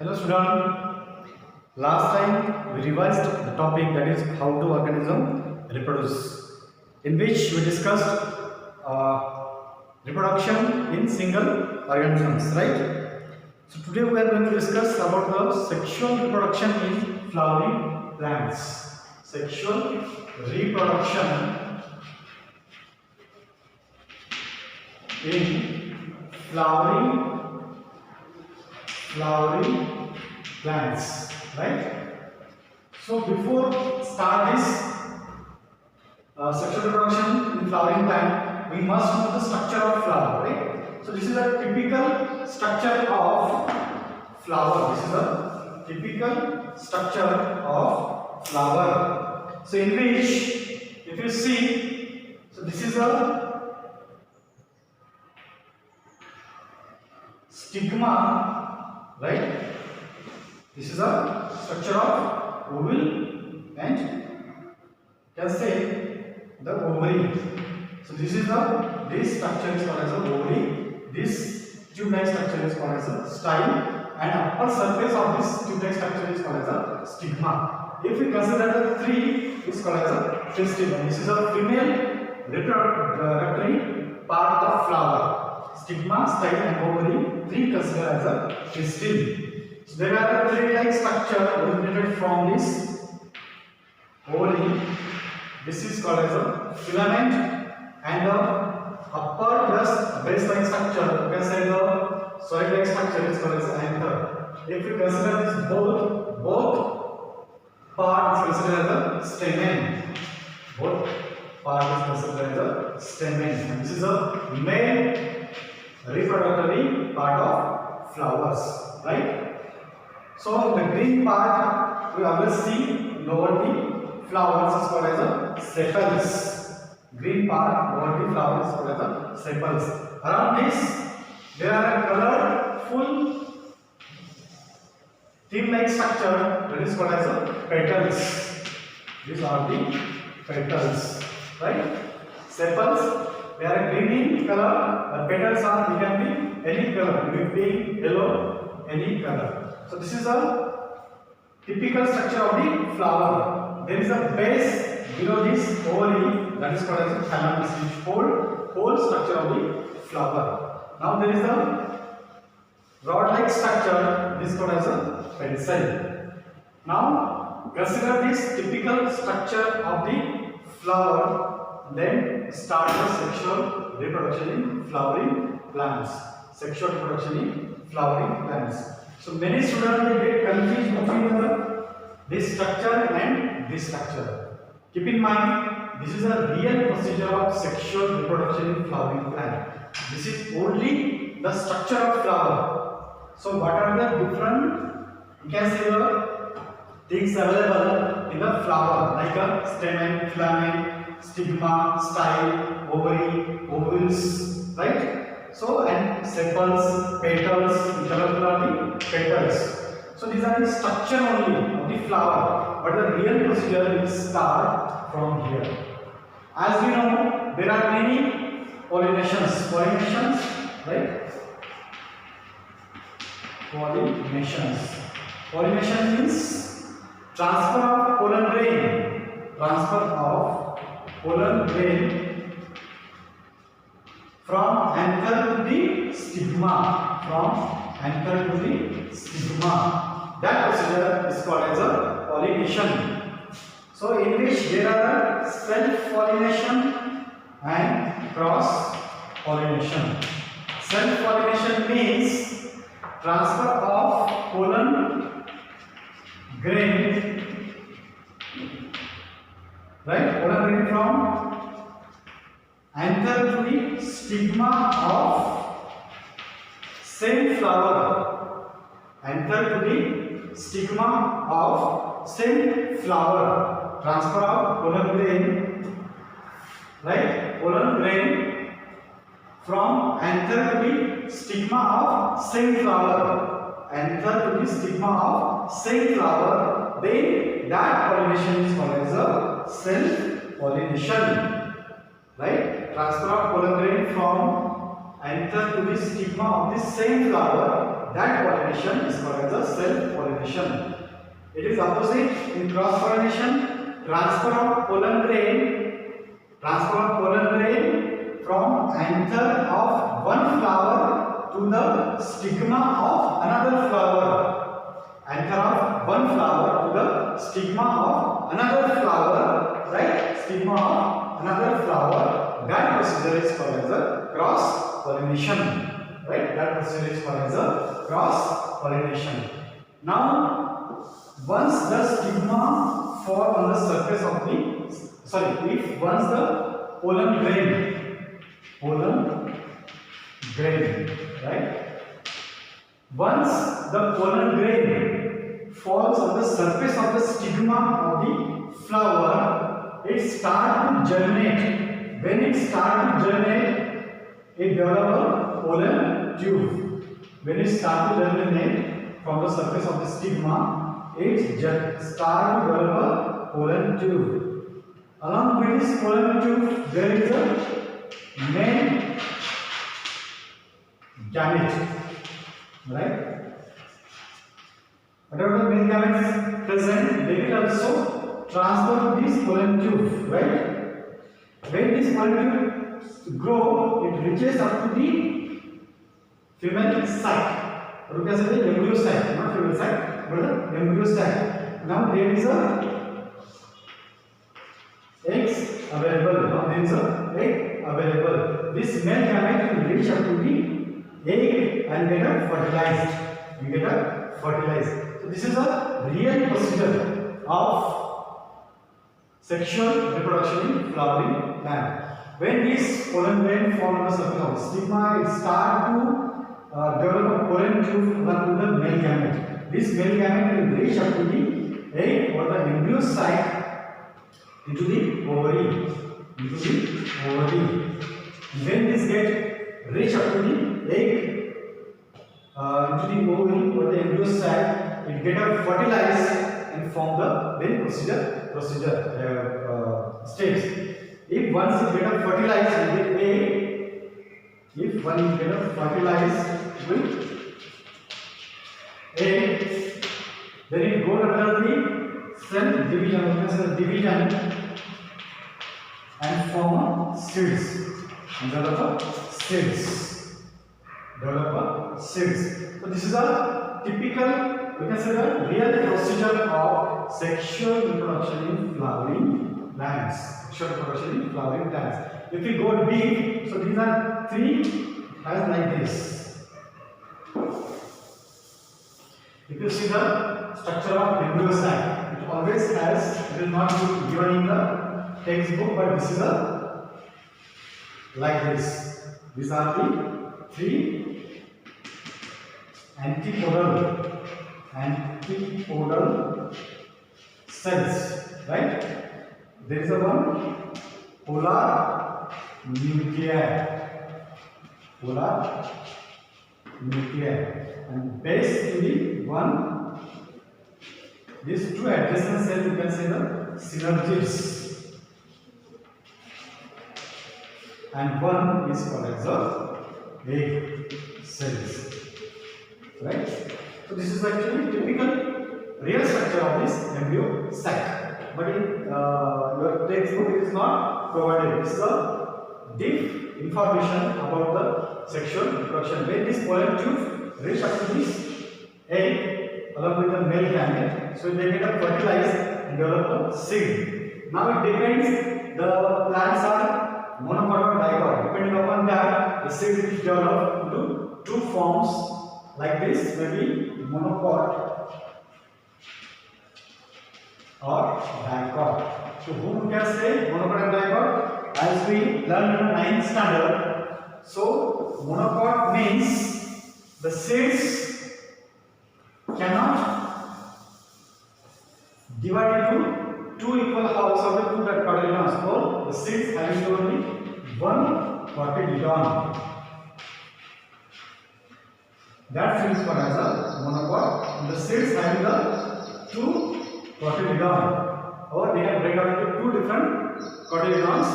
Hello student. Last time we revised the topic, that is how to organism reproduce, in which we discussed reproduction in single organisms, right? So today we are going to discuss about the sexual reproduction in flowering plants. Sexual reproduction in flowering plants, right? So before start this sexual reproduction in flowering plant, we must know the structure of flower, right? So this is a typical structure of flower. This is a typical structure of flower. So in which, if you see, so this is a stigma, right? This is a structure of ovule and you can say the ovary. So this structure is called as a ovary. This tube-like structure is called as a style, and upper surface of this tube-like structure is called as a stigma. If we consider the tree, it's called as a pistil. This is a female reproductory part of flower. Stigma, style, and ovary, three considered as a pistil. So there are a tree-like structure originated from this ovary. This is called as a filament, and the upper just base-like structure, you can say the solid-like structure, is called as anther. If we consider this both part is considered as a stamen. Both part is considered as a stamen. And this is a male reproductory part of flowers, right? So the green part we always see lower the flowers is called as a sepals. Green part lower the flowers is called as a sepals. Around this there are a colorful theme-like structure that is called as a petals. These are the petals, right? Sepals, they are green in color. The petals are, they can be any color, maybe pink, yellow, any color. So this is a typical structure of the flower. There is a base below this ovary, that is called as a thalamus, which whole structure of the flower. Now there is a rod-like structure, this is called as a pedicel. Now consider this typical structure of the flower, then start the sexual reproduction in flowering plants. Sexual reproduction in flowering plants. So many students will get confused between this structure and this structure. Keep in mind, this is a real procedure of sexual reproduction in flowering plant. This is only the structure of flower. So what are the different, you can say, the things available in the flower, like a stamen, filament, stigma, style, ovary, ovules, right? So, and sepals, petals, colorful are the petals. So these are the structure only of the flower, but the real procedure will start from here. As we know, there are many pollinations, right? Pollination means transfer of pollen grain from anther to the stigma. That procedure is called as a pollination. So in which there are self-pollination and cross-pollination. Self-pollination means transfer of pollen grain, right? Pollen grain from anther to the stigma of same flower. Anther to the stigma of same flower. Transfer of pollen grain, right? Pollen grain from anther to the stigma of same flower. Anther to the stigma of same flower. Then that pollination is called as a self-pollination, right? Transfer of pollen grain from enter to the stigma of the same flower, that pollination is called as a self-pollination. It is opposite in cross-pollination. Transfer of pollen grain from anther of one flower to the stigma of another flower. Anther of one flower to the stigma of another flower, right? Stigma of another flower. That procedure is called as a cross-pollination, right? That procedure is called as a cross-pollination. Now, once the stigma fall on the surface of the, if once the pollen grain, right? Once the pollen grain falls on the surface of the stigma of the flower, it starts to germinate. When it starts to germinate, it develops a pollen tube. When it starts to germinate from the surface of the stigma, it starts to develop a pollen tube. Along with this pollen tube, there is a male gamete, right? Whatever the male gametes present, they will also transfer this pollen tube, right? When this pollen tube grow, it reaches up to the female sac, or you can say the embryo sac, not female sac, but the embryo sac. Now there is a eggs available. Now there is a egg available. This male gamete will reach up to the egg and get a fertilized. So this is a real procedure of sexual reproduction in flowering plant. When this pollen grain form on the surface of the stigma, it start to develop a pollen tube along with the male gamete. This male gamete will reach up to the egg or the embryo sac into the ovary. When this get reach up to the egg into the ovary or the embryo sac, it get fertilized and form the then procedure steps. If once it get fertilized with egg, if one get fertilized with egg, then it goes under the cell division and form seeds. Develop seeds. So this is a typical, we can say the real procedure of sexual reproduction in flowering plants. If we go deep, so these are three as like this. If you see the structure of embryo sac, it always has, it will not be given in the textbook, but this is a like this. These are the three antipodal cells, right? There is a one polar nuclei, and base to the one. These two adjacent cells, you can say the synergids, and one is called as the egg cells, right? So this is actually typical real structure of this embryo sac. But in your textbook it is not provided. This is a deep information about the sexual reproduction. When this pollen tube reach up to this egg along with the male gamete, so they get fertilized and develop a seed. Now it depends, the plants are monocot or dicot. Depending upon that, the seed is developed into two forms like this, maybe monocot or dicot. So whom we can say monocot and dicot? As we learned in 9th standard, so monocot means the seeds cannot divide into two equal halves of the two cotyledons. So the seeds having only one cotyledon. That is called as a monocot. And the seeds having the two cotyledon, or they can break down into two different cotyledons,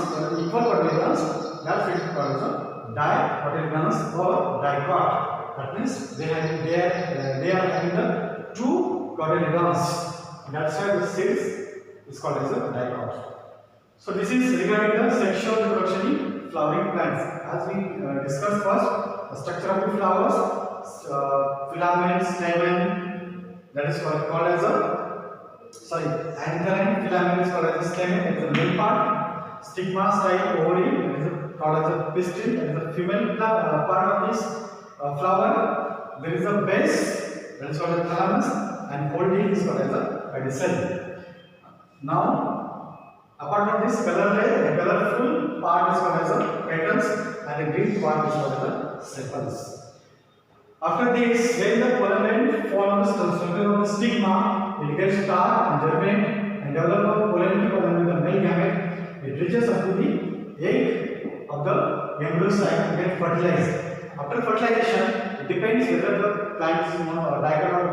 equal cotyledons. That is called as a dicotyledonous or dicot. That means they are having the two cotyledons. That's why the seeds is called as a dicot. So this is regarding the sexual reproduction in flowering plants. As we discussed first, the structure of the flowers, filament, stamen, that is called as a anther and filament is called as a stamen, that is the male part. Stigma, style, ovary, that is called as a pistil, that is the female part of this flower. There is a base, that is called as thalamus, and holding is called as a pedicel. Now, apart from this colorful part is called as the petals, and the green part is called as the sepals. After this, when the pollen forms the structure of the stigma, it gets started and germinate and develop a pollen with the male gamete. It reaches up to the egg of the embryo sac and get fertilized. After fertilization, it depends whether the plant is dicot or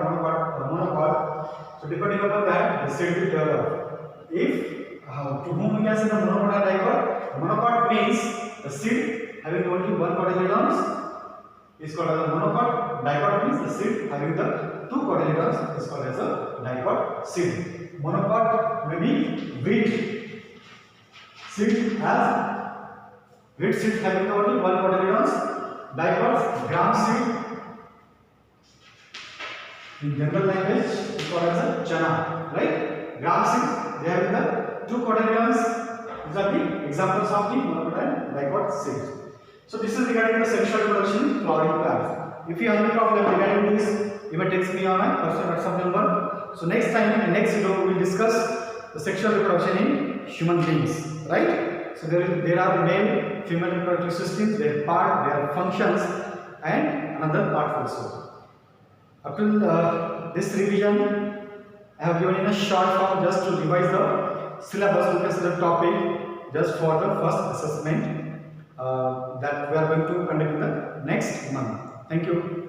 monocot. So depending upon that, the seed will develop. If to whom we can say the monocot or dicot, monocot means the seed having only one cotyledons is called as a monocot. Dicot means the seed having the two cotyledons is called as a dicot seed. Monocot may be wheat seed as wheat seed having only one cotyledons. Dicot gram seed in general language is called as a chana, right? Gram seed they have the two cotyledons. These are the examples of the monocot and dicot seeds. So this is regarding the sexual reproduction in flowering plants. If you have any problem regarding this, you may text me on my personal WhatsApp number. So next time in next video we will discuss the sexual reproduction in human beings, right? So there are male, female reproductive systems, their part, their functions, and another part also. Up till this revision, I have given in a short form just to revise the syllabus, we can say the topic, just for the first assessment that we are going to conduct in the next month. Thank you.